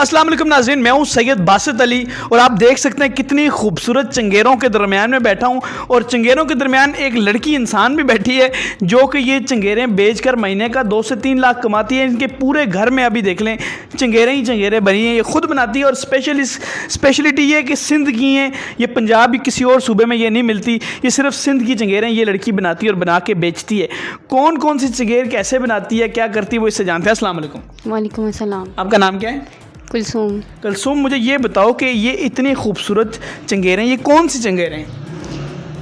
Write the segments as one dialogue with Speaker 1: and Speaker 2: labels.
Speaker 1: अस्सलाम वालेकुम नाज़रीन, मैं हूं सैयद बासित अली और आप देख सकते हैं कितनी खूबसूरत चंगेरों के दरमियान में बैठा हूं और चंगेरों के दरमियान एक लड़की इंसान भी बैठी है जो कि ये चंगेरें बेचकर महीने का 2 से 3 लाख कमाती है। इनके पूरे घर में अभी देख लें चंगेरें ही चंगेरें बनी हैं, ये खुद बनाती है और स्पेशलिटी ये है कि सिंध की हैं, ये पंजाब किसी और सूबे में ये नहीं मिलती, ये सिर्फ सिंध की चंगेरें ये लड़की बनाती है और बना के बेचती है। कौन कौन सी चंगेर कैसे बनाती है, क्या करती है, वो इससे जानते हैं। अस्सलाम वालेकुम।
Speaker 2: वालेकुम अस्सलाम।
Speaker 1: आपका नाम क्या है?
Speaker 2: कुलसूम।
Speaker 1: मुझे ये बताओ कि ये इतनी खूबसूरत चंगेरें, ये कौन सी चंगेरें हैं?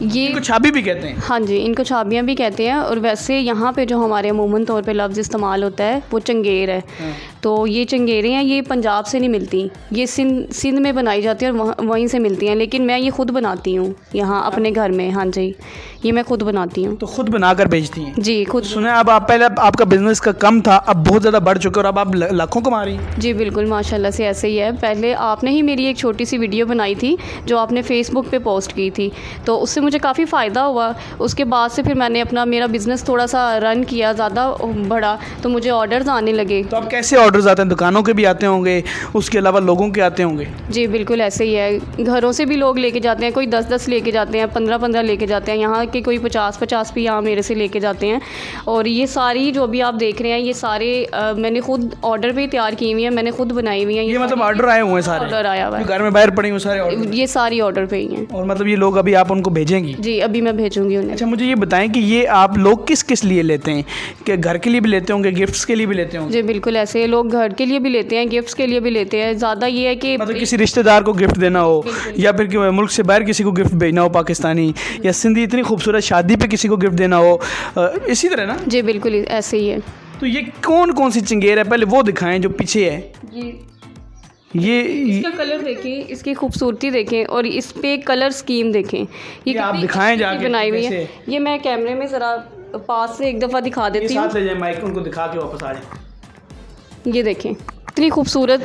Speaker 2: ये
Speaker 1: इनको छाबी भी कहते हैं।
Speaker 2: हाँ जी, इनको छाबियाँ भी कहते हैं और वैसे यहाँ पे जो हमारे अमूमन तौर पे लफ्ज़ इस्तेमाल होता है वो चंगेर है। तो ये चंगेरें हैं, ये पंजाब से नहीं मिलती, ये सिंध में बनाई जाती है और वहीं से मिलती हैं, लेकिन मैं ये ख़ुद बनाती हूँ यहाँ अपने घर में। हाँ जी, ये मैं ख़ुद बनाती हूँ।
Speaker 1: तो खुद बनाकर बेचती हैं?
Speaker 2: जी खुद।
Speaker 1: सुना अब आप पहले आपका बिजनेस का कम था, अब बहुत ज़्यादा बढ़ चुका है और अब आप लाखों कमा रही हैं।
Speaker 2: जी बिल्कुल, माशाल्लाह से ऐसे ही है। पहले आपने ही मेरी एक छोटी सी वीडियो बनाई थी जो आपने फेसबुक पे पोस्ट की थी, तो उससे मुझे काफ़ी फ़ायदा हुआ। उसके बाद से फिर मैंने मेरा बिज़नेस थोड़ा सा रन किया, ज़्यादा बढ़ा, तो मुझे ऑर्डर्स आने लगे।
Speaker 1: तो अब कैसे ऑर्डर्स आते हैं? दुकानों के भी आते होंगे, उसके अलावा लोगों के आते होंगे?
Speaker 2: जी बिल्कुल ऐसे ही है, घरों से भी लोग लेके जाते हैं, कोई 10-10 लेके जाते हैं, 15-15 लेके जाते हैं, यहाँ के कोई 50-50 भी यहाँ मेरे से लेके जाते हैं। और ये सारी जो भी आप देख रहे हैं ये सारे मैंने खुद ऑर्डर पे तैयार की हुई हैं, मैंने खुद बनाई हुई हैं।
Speaker 1: ये मतलब ऑर्डर आए हुए हैं सारे?
Speaker 2: ऑर्डर आया हुआ है,
Speaker 1: घर में बाहर पड़ी हुई सारे ऑर्डर?
Speaker 2: ये सारी ऑर्डर पे ही हैं।
Speaker 1: और मतलब ये लोग अभी आप उनको भेजेंगी?
Speaker 2: जी अभी मैं भेजूंगी उन्हें।
Speaker 1: अच्छा, मुझे ये बताएं कि ये आप लोग किस किस लिए लेते हैं? कि घर के लिए भी लेते होंगे, गिफ्ट्स के लिए भी लेते होंगे?
Speaker 2: जी बिल्कुल ऐसे लोग घर के लिए भी लेते हैं, गिफ्ट्स के लिए भी लेते हैं। ज़्यादा ये है कि
Speaker 1: मतलब किसी रिश्तेदार को गिफ्ट देना हो या फिर मुल्क से बाहर किसी को गिफ्ट भेजना हो, पाकिस्तानी या सिंधी, इतनी खूबसूरत शादी पे किसी को गिफ्ट देना हो, इसी तरह ना?
Speaker 2: जी बिल्कुल ऐसे ही है।
Speaker 1: तो ये कौन कौन सी चंगेर है, पहले वो दिखाएं जो पीछे है। ये
Speaker 2: इसका कलर देखें, इसकी खूबसूरती देखें और इस पे कलर स्कीम देखें। ये
Speaker 1: आप दिखाएं जाके
Speaker 2: बनाई हुई है। ये मैं कैमरे में ज़रा पास से एक दफ़ा दिखा देती हूँ।
Speaker 1: साथ ले जाए माइक, उनको दिखा के वापस आ जाए।
Speaker 2: ये देखें इतनी खूबसूरत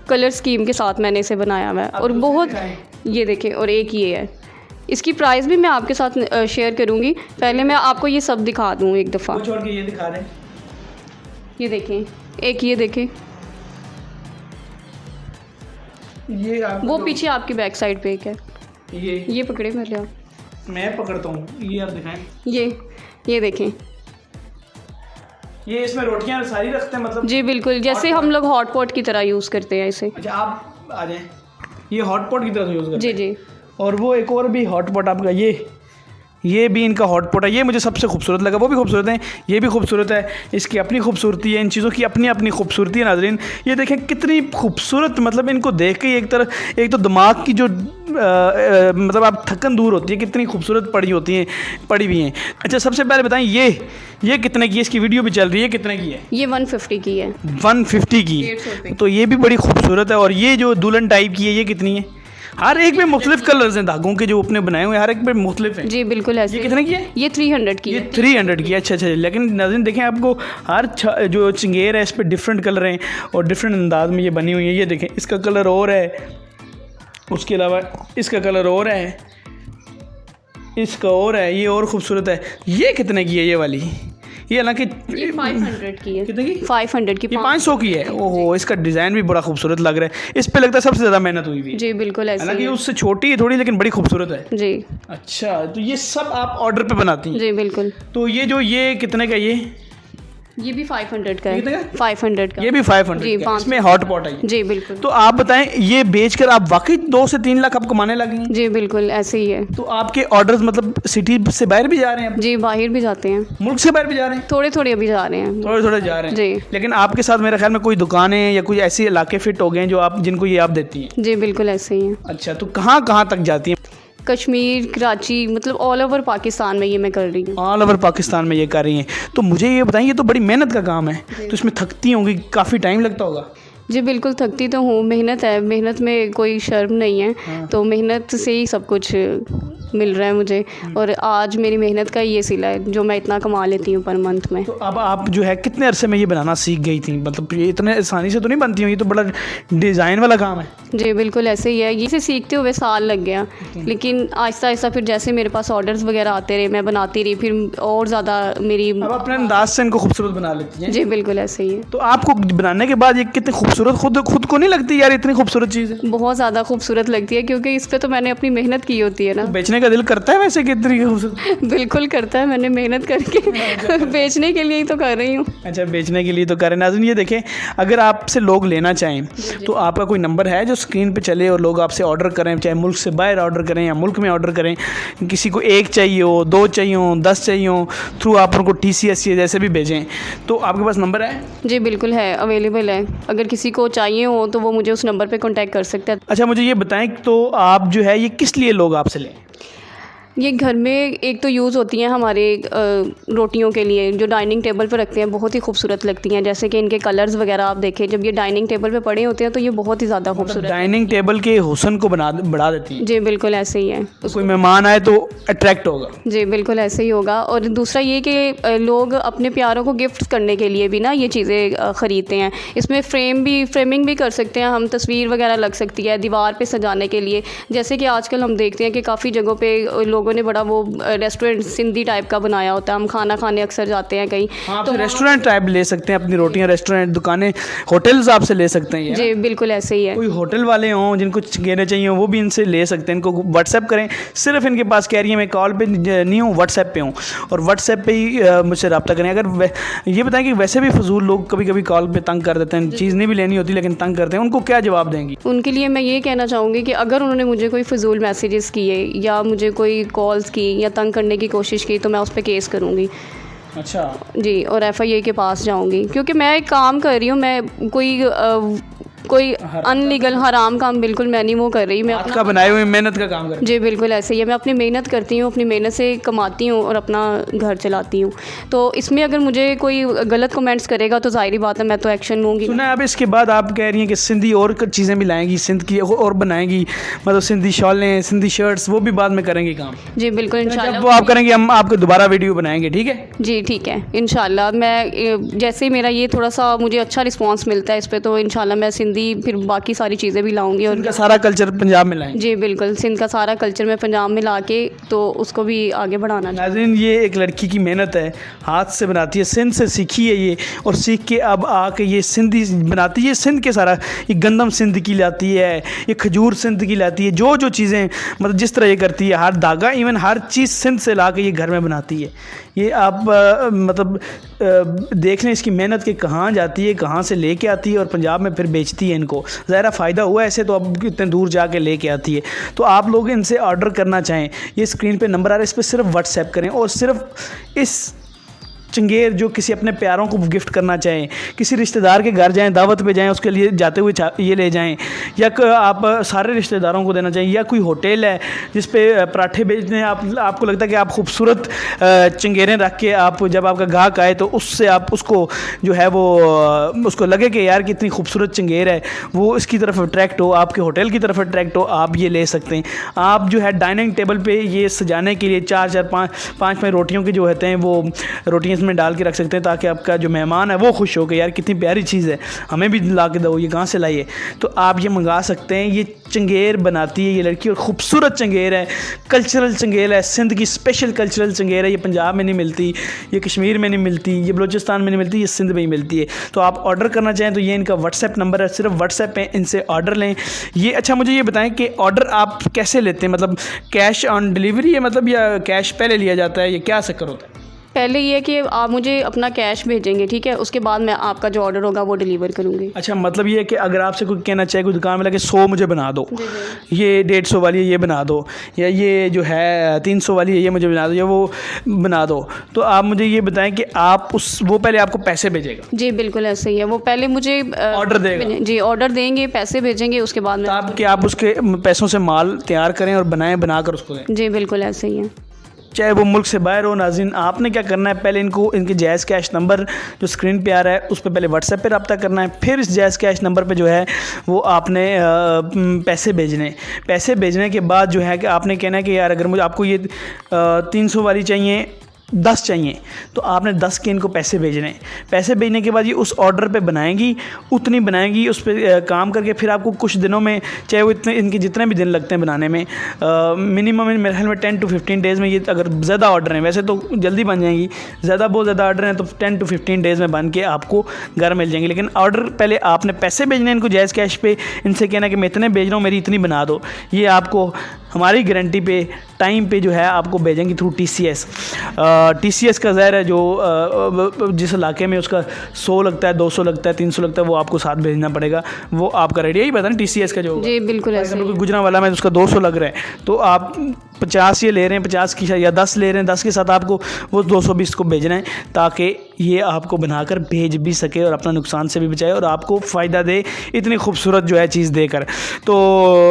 Speaker 2: कलर स्कीम के साथ मैंने इसे बनाया हुआ है और बहुत, ये देखें। और एक ये है, इसकी प्राइस भी मैं आपके साथ शेयर करूँगी। पहले मैं आपको ये सब दिखा दूँ एक दफ़ा।
Speaker 1: छोड़ के ये दिखा रहे हैं,
Speaker 2: ये देखें, एक ये देखें,
Speaker 1: ये
Speaker 2: वो पीछे आपकी बैक साइड पे एक है। ये पकड़े
Speaker 1: मैं पकड़ता हूँ, ये आप दिखाएं।
Speaker 2: ये देखें,
Speaker 1: ये इसमें रोटियां सारी रखते हैं मतलब? जी
Speaker 2: बिल्कुल, जैसे हम लोग हॉट पॉट की तरह यूज़ करते हैं इसे।
Speaker 1: अच्छा, आप आ जाएं, ये हॉट पॉट की तरह यूज़ करते हैं?
Speaker 2: जी।
Speaker 1: और वो एक और भी हॉट पॉट आपका, ये भी इनका हॉट पॉट है, ये मुझे सबसे खूबसूरत लगा। वो भी खूबसूरत है, ये भी खूबसूरत है, इसकी अपनी खूबसूरती है, इन चीज़ों की अपनी अपनी खूबसूरती है। नाज़रीन ये देखें कितनी खूबसूरत, मतलब इनको देख के एक तो दिमाग की जो मतलब आप थकन दूर होती है, कितनी खूबसूरत पड़ी हुई हैं। अच्छा, सबसे पहले बताएं ये कितने की है? इसकी वीडियो भी चल रही है, कितने की है?
Speaker 2: ये 150 की है।
Speaker 1: 150 की? तो ये भी बड़ी खूबसूरत है। और ये जो दुल्हन टाइप की है, ये कितनी है? हर एक में मुख्तलिफ कलर्स हैं, धागों के जो अपने बनाए हुए हैं हर एक में मुख्तलिफ हैं।
Speaker 2: जी बिल्कुल ऐसे।
Speaker 1: ये कितने की है?
Speaker 2: ये 300 की है।
Speaker 1: 300 की? अच्छा। लेकिन नाज़रीन देखें, आपको हर जो चंगेर है इस पर डिफरेंट कलर हैं और डिफरेंट अंदाज में ये बनी हुई है। ये देखें, इसका कलर और है, उसके अलावा इसका कलर और है, इसका और है, ये और ख़ूबसूरत है। ये कितने की है ये वाली? ये हालांकि
Speaker 2: ये 500 की है।
Speaker 1: कितने की?
Speaker 2: 500 की।
Speaker 1: 500 की है? ओहो, इसका डिज़ाइन भी बड़ा खूबसूरत लग रहा है, इस पे लगता है सबसे ज़्यादा मेहनत हुई है।
Speaker 2: जी बिल्कुल ऐसे।
Speaker 1: हालांकि उससे छोटी है थोड़ी, लेकिन बड़ी खूबसूरत है।
Speaker 2: जी।
Speaker 1: अच्छा, तो ये सब आप ऑर्डर पे बनाती हैं?
Speaker 2: जी बिल्कुल।
Speaker 1: तो ये कितने का?
Speaker 2: ये भी 500 का है।
Speaker 1: कितने का?
Speaker 2: 500 का।
Speaker 1: ये भी 500
Speaker 2: जी,
Speaker 1: का, इसमें हॉट पॉट है।
Speaker 2: जी बिल्कुल।
Speaker 1: तो आप बताएं, ये बेचकर आप वाकई 2 से 3 लाख आप कमाने लगे हैं?
Speaker 2: जी बिल्कुल ऐसे ही है।
Speaker 1: तो आपके ऑर्डर्स मतलब सिटी से बाहर भी जा रहे हैं?
Speaker 2: जी बाहर भी जाते हैं,
Speaker 1: मुल्क से बाहर भी जा रहे हैं?
Speaker 2: थोड़े अभी जा रहे हैं।
Speaker 1: थोड़े जा रहे हैं
Speaker 2: जी।
Speaker 1: लेकिन आपके साथ मेरे ख्याल में कोई दुकानें या कोई ऐसे इलाके फिट हो गए हैं जिनको ये आप देती हैं?
Speaker 2: जी बिल्कुल ऐसे ही है।
Speaker 1: अच्छा, तो कहाँ तक जाती हैं?
Speaker 2: कश्मीर, कराची, मतलब ऑल ओवर पाकिस्तान में ये मैं कर रही हूँ।
Speaker 1: ऑल ओवर पाकिस्तान में ये कर रही हैं। तो मुझे ये बताइए, ये तो बड़ी मेहनत का काम है, तो इसमें थकती होंगी, काफ़ी टाइम लगता होगा?
Speaker 2: जी बिल्कुल थकती तो हूँ, मेहनत है, मेहनत में कोई शर्म नहीं है। तो मेहनत से ही सब कुछ मिल रहा है मुझे, और आज मेरी मेहनत का ये सिला है जो मैं इतना कमा लेती हूँ पर मंथ में।
Speaker 1: तो अब आप जो है कितने अरसे में ये बनाना सीख गई थी? मतलब ये इतने आसानी से तो नहीं बनती हुई, ये तो बड़ा डिज़ाइन वाला काम है।
Speaker 2: जी बिल्कुल ऐसे ही है, इसे सीखते हुए साल लग गया, लेकिन आहिस्ता आहिस्ता फिर जैसे मेरे पास ऑर्डर्स वगैरह आते रहे, मैं बनाती रही, फिर और ज़्यादा मेरी।
Speaker 1: अब अपने अंदाज से इनको खूबसूरत बना लेती हैं।
Speaker 2: जी बिल्कुल ऐसे ही है।
Speaker 1: तो आपको बनाने के बाद ये कितनी खूबसूरत, खुद को नहीं लगती यार इतनी खूबसूरत चीज़ है?
Speaker 2: बहुत ज़्यादा खूबसूरत लगती है, क्योंकि इस पर तो मैंने अपनी मेहनत की होती है ना।
Speaker 1: बेचने का दिल करता है वैसे कि इतनी खूबसूरत?
Speaker 2: बिल्कुल करता है, मैंने मेहनत करके बेचने के लिए ही तो कर रही हूँ।
Speaker 1: अच्छा, बेचने के लिए तो करें। नाज़रीन ये देखें, अगर आपसे लोग लेना चाहें तो आपका कोई नंबर है जो स्क्रीन पे चले और लोग आपसे ऑर्डर करें, चाहे मुल्क से बाहर ऑर्डर करें या मुल्क में ऑर्डर करें, किसी को 1 चाहिए हो, 2 चाहिए हो, 10 चाहिए हो, थ्रू आप उनको TCS या जैसे भी भेजें, तो आपके पास नंबर है?
Speaker 2: जी बिल्कुल है, अवेलेबल है। अगर किसी को चाहिए हो तो वो मुझे उस नंबर पे कांटेक्ट कर सकता है।
Speaker 1: अच्छा, मुझे ये बताएं तो आप जो है ये किस लिए लोग आपसे लें?
Speaker 2: ये घर में एक तो यूज़ होती हैं हमारे रोटियों के लिए, जो डाइनिंग टेबल पर रखते हैं, बहुत ही खूबसूरत लगती हैं। जैसे कि इनके कलर्स वगैरह आप देखें, जब ये डाइनिंग टेबल पे पड़े होते हैं तो ये बहुत ही ज़्यादा खूबसूरत।
Speaker 1: डाइनिंग टेबल के हुस्न को बढ़ा देती है।
Speaker 2: जी बिल्कुल ऐसे ही है।
Speaker 1: कोई मेहमान आए तो अट्रैक्ट होगा।
Speaker 2: जी बिल्कुल ऐसे ही होगा। और दूसरा ये कि लोग अपने प्यारों को गिफ्ट करने के लिए भी ना ये चीज़ें ख़रीदते हैं। इसमें फ्रेमिंग भी कर सकते हैं हम, तस्वीर वगैरह लग सकती है दीवार पे सजाने के लिए। जैसे कि आजकल हम देखते हैं कि काफ़ी जगहों पे लोगों ने बड़ा वो रेस्टोरेंट सिंधी टाइप का बनाया होता है, हम खाना खाने अक्सर जाते हैं कहीं,
Speaker 1: तो रेस्टोरेंट टाइप ले सकते हैं अपनी रोटियां, रेस्टोरेंट, दुकानें, होटल्स आपसे ले सकते हैं।
Speaker 2: जी बिल्कुल ऐसे ही है।
Speaker 1: कोई होटल वाले हों जिनको चंगेरे चाहिए वो भी इनसे ले सकते हैं, इनको व्हाट्सएप करें। सिर्फ इनके पास कह रही है मैं कॉल पे नहीं हूँ, व्हाट्सएप पे हूँ, और व्हाट्सएप पे ही मुझसे रब्ता करें। अगर ये बताएं कि वैसे भी फजूल लोग कभी कभी कॉल पे तंग कर देते हैं, चीज़ नहीं भी लेनी होती लेकिन तंग करते हैं, उनको क्या जवाब देंगी?
Speaker 2: उनके लिए मैं ये कहना चाहूँगी कि अगर उन्होंने मुझे कोई फजूल मैसेजेस किए या मुझे कोई कॉल्स की या तंग करने की कोशिश की तो मैं उस पर केस करूँगी।
Speaker 1: अच्छा
Speaker 2: जी, और FIA के पास जाऊँगी, क्योंकि मैं एक काम कर रही हूँ, मैं कोई अनलीगल हराम काम बिल्कुल मैं नहीं वो कर रही। मैं
Speaker 1: आपका बनाए हुए मेहनत का काम कर।
Speaker 2: जी बिल्कुल ऐसे ही है। मैं अपनी मेहनत करती हूँ, अपनी मेहनत से कमाती हूँ और अपना घर चलाती हूँ। तो इसमें अगर मुझे कोई गलत कमेंट्स करेगा तो ज़ाहिर बात है मैं तो एक्शन लूँगी।
Speaker 1: सुना अब इसके बाद आप कह रही हैं कि सिंधी और चीज़ें भी लाएंगी, सिंध की और बनाएंगी, मतलब सिंधी शॉलें, सिंधी शर्ट्स, वो भी बाद में करेंगे काम?
Speaker 2: जी बिल्कुल इंशाल्लाह।
Speaker 1: जब वो आप करेंगे हम आपको दोबारा वीडियो बनाएंगे, ठीक है?
Speaker 2: जी ठीक है इंशाल्लाह। मैं जैसे मेरा ये थोड़ा सा मुझे अच्छा रिस्पांस मिलता है इस पर, तो इंशाल्लाह मैं सिंधी फिर बाकी सारी चीज़ें भी लाऊंगी। और
Speaker 1: उनका सारा कल्चर पंजाब में लाएंगे?
Speaker 2: जी बिल्कुल, सिंध का सारा कल्चर मैं पंजाब में ला के तो उसको भी आगे बढ़ाना।
Speaker 1: नाज़रीन ये एक लड़की की मेहनत है, हाथ से बनाती है, सिंध से सीखी है ये, और सीख के अब आके ये सिंधी बनाती है। सिंध के सारा ये गंदम सिंध की लाती है, ये खजूर सिंध की लाती है, जो चीज़ें मतलब जिस तरह ये करती है, हर धागा इवन हर चीज़ सिंध से ला के ये घर में बनाती है। ये आप मतलब देख लें इसकी मेहनत के कहाँ जाती है, कहाँ से लेके आती है और पंजाब में फिर बेचती है इनको। ज़ाहिर फ़ायदा हुआ ऐसे तो अब इतने दूर जाके लेके आती है। तो आप लोग इनसे ऑर्डर करना चाहें, ये स्क्रीन पे नंबर आ रहा है, इस पर सिर्फ व्हाट्सएप करें, और सिर्फ इस चंगेर जो किसी अपने प्यारों को गिफ्ट करना चाहें, किसी रिश्तेदार के घर जाएं, दावत पे जाएं, उसके लिए जाते हुए ये ले जाएं, या आप सारे रिश्तेदारों को देना चाहिए, या कोई होटल है जिस पे पराठे बेचने हैं, आपको लगता है कि आप खूबसूरत चंगेरें रख के आप जब आपका ग्राहक आए तो उससे आप उसको जो है वो उसको लगे कि यार कितनी खूबसूरत चंगेर है, वो इसकी तरफ अट्रैक्ट हो, आपके होटल की तरफ अट्रैक्ट हो, आप ये ले सकते हैं। आप जो है डाइनिंग टेबल पे ये सजाने के लिए 4-5 रोटियों के जो होते हैं वो रोटियाँ में डाल के रख सकते हैं, ताकि आपका जो मेहमान है वो खुश हो कि यार कितनी प्यारी चीज़ है, हमें भी ला के दो, ये कहाँ से लाइए। तो आप ये मंगा सकते हैं। ये चंगेर बनाती है ये लड़की, और ख़ूबसूरत चंगेर है, कल्चरल चंगेर है, सिंध की स्पेशल कल्चरल चंगेर है। ये पंजाब में नहीं मिलती, ये कश्मीर में नहीं मिलती, ये बलूचिस्तान में नहीं मिलती, ये सिंध में ही मिलती है। तो आप ऑर्डर करना चाहें तो ये इनका व्हाट्सएप नंबर है, सिर्फ व्हाट्सएप पे इनसे ऑर्डर लें। ये अच्छा मुझे ये बताएं कि ऑर्डर आप कैसे लेते हैं, मतलब कैश ऑन डिलीवरी है मतलब, या कैश पहले लिया जाता है, ये क्या चक्कर होता है?
Speaker 2: पहले ये कि आप मुझे अपना कैश भेजेंगे, ठीक है, उसके बाद मैं आपका जो ऑर्डर होगा वो डिलीवर करूँगी।
Speaker 1: अच्छा, मतलब ये है कि अगर आपसे कोई कहना चाहे, कोई दुकान में लगे 100 मुझे बना दो, ये 150 वाली है ये बना दो, या ये जो है 300 वाली है ये मुझे बना दो, या वो बना दो, तो आप मुझे ये बताएं कि आप वो पहले आपको पैसे भेजेगा?
Speaker 2: जी बिल्कुल ऐसे ही है, वो पहले मुझे
Speaker 1: ऑर्डर देगा।
Speaker 2: जी ऑर्डर देंगे, पैसे भेजेंगे, उसके बाद
Speaker 1: आप उसके पैसों से माल तैयार करें और बना कर उसको दें?
Speaker 2: जी बिल्कुल ऐसे ही है।
Speaker 1: चाहे वो मुल्क से बाहर हो। नाज़रीन, आपने क्या करना है, पहले इनको इनके जायज़ कैश नंबर जो स्क्रीन पे आ रहा है उस पर पहले व्हाट्सएप पे रब्ता करना है। फिर इस जायज़ कैश नंबर पे जो है वो आपने पैसे भेजने। पैसे भेजने के बाद जो है कि आपने कहना है कि यार अगर मुझे आपको ये 300 वाली चाहिए, 10 चाहिए, तो आपने 10 के इनको पैसे भेजने। पैसे भेजने के बाद ये उस ऑर्डर पे बनाएंगी, उतनी बनाएंगी, उस पर काम करके फिर आपको कुछ दिनों में, चाहे वो इतने इनके जितने भी दिन लगते हैं बनाने में, मिनिमम मेरे ख्याल में 10 to 15 डेज़ में, ये अगर ज़्यादा ऑर्डर हैं, वैसे तो जल्दी बन जाएंगी, बहुत ज़्यादा ऑर्डर हैं तो 10 to 15 डेज़ में बन के आपको घर मिल जाएंगे। लेकिन ऑर्डर पहले आपने पैसे भेजने इनको जायज़ कैश पे, इनसे कहना कि मैं इतने भेज रहा हूँ, मेरी इतनी बना दो। ये आपको हमारी गारंटी पे टाइम पे जो है आपको भेजेंगे थ्रू TCS। TCS का ज़ाहिर है जो जिस इलाके में उसका 100 लगता है, 200 लगता है, 300 लगता है, वो आपको साथ भेजना पड़ेगा। वो आपका रेडी यही पता ना TCS का जो
Speaker 2: जी बिल्कुल ऐसे ही।
Speaker 1: गुजरांवाला में उसका 200 लग रहा है, तो आप 50 ये ले रहे हैं, 50 की या 10 ले रहे हैं, 10 के साथ आपको वो 220 को भेजना है, ताकि ये आपको बनाकर भेज भी सके और अपना नुकसान से भी बचाए और आपको फ़ायदा दे इतनी खूबसूरत जो है चीज़ देकर। तो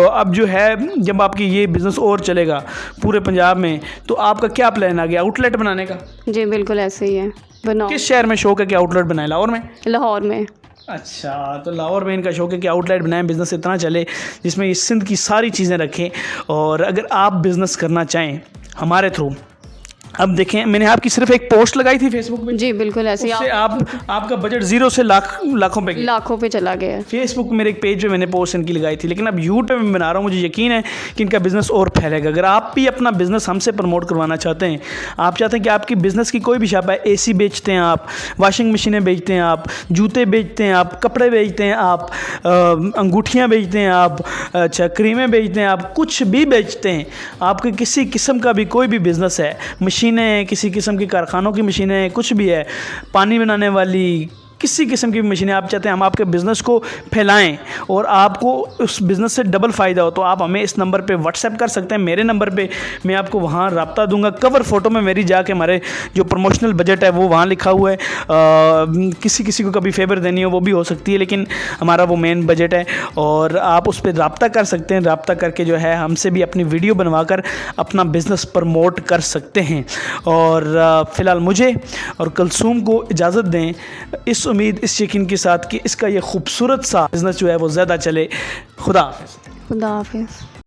Speaker 1: अब जो है जब आपकी ये बिज़नेस और चलेगा पूरे पंजाब में, तो आपका क्या प्लान आ गया आउटलेट बनाने का?
Speaker 2: जी बिल्कुल ऐसे ही है, बनाओ।
Speaker 1: किस शहर में शौक है कि आउटलेट बनाए? लाहौर में?
Speaker 2: लाहौर में।
Speaker 1: अच्छा, तो लाहौर में इनका शौक है कि आउटलेट बनाएं, बिज़नेस इतना चले जिसमें इस सिंध की सारी चीज़ें रखें। और अगर आप बिज़नेस करना चाहें हमारे थ्रू, अब देखें मैंने आपकी सिर्फ एक पोस्ट लगाई थी फेसबुक पे।
Speaker 2: जी बिल्कुल ऐसे ही।
Speaker 1: उससे आपका बजट 0 से लाखों पे गया।
Speaker 2: लाखों पे चला गया है।
Speaker 1: फेसबुक मेरे एक पेज पे मैंने पोस्ट इनकी लगाई थी, लेकिन अब यूट्यूब पे मैं बना रहा हूँ, मुझे यकीन है कि इनका बिज़नेस और फैलेगा। अगर आप भी अपना बिज़नेस हमसे प्रमोट करवाना चाहते हैं, आप चाहते हैं कि आपकी बिज़नेस की कोई भी शॉप है, AC बेचते हैं आप, वॉशिंग मशीनें बेचते हैं आप, जूते बेचते हैं आप, कपड़े बेचते हैं आप, अंगूठियाँ बेचते हैं आप, अच्छा क्रीमें बेचते हैं आप, कुछ भी बेचते हैं, आपके किसी किस्म का भी कोई भी बिज़नेस है, मशीनें, किसी किस्म की कारखानों की मशीनें, कुछ भी है, पानी बनाने वाली, किसी किस्म की मशीनें आप चाहते हैं हम आपके बिज़नेस को फैलाएं और आपको उस बिज़नेस से डबल फ़ायदा हो, तो आप हमें इस नंबर पे व्हाट्सएप कर सकते हैं। मेरे नंबर पे मैं आपको वहाँ रब्ता दूंगा। कवर फ़ोटो में मेरी जाके हमारे जो प्रमोशनल बजट है वो वहाँ लिखा हुआ है। किसी को कभी फेवर देनी हो वो भी हो सकती है, लेकिन हमारा वो मेन बजट है और आप उस पर रब्ता कर सकते हैं। रब्ता करके जो है हमसे भी अपनी वीडियो बनवा कर अपना बिज़नेस प्रमोट कर सकते हैं। और फ़िलहाल मुझे और कुलसूम को इजाज़त दें, इस उम्मीद, इस यकीन के साथ कि इसका ये खूबसूरत सा बिज़नेस जो है वो ज़्यादा चले। खुदा हाफ़िज़।
Speaker 2: खुदा हाफिज़।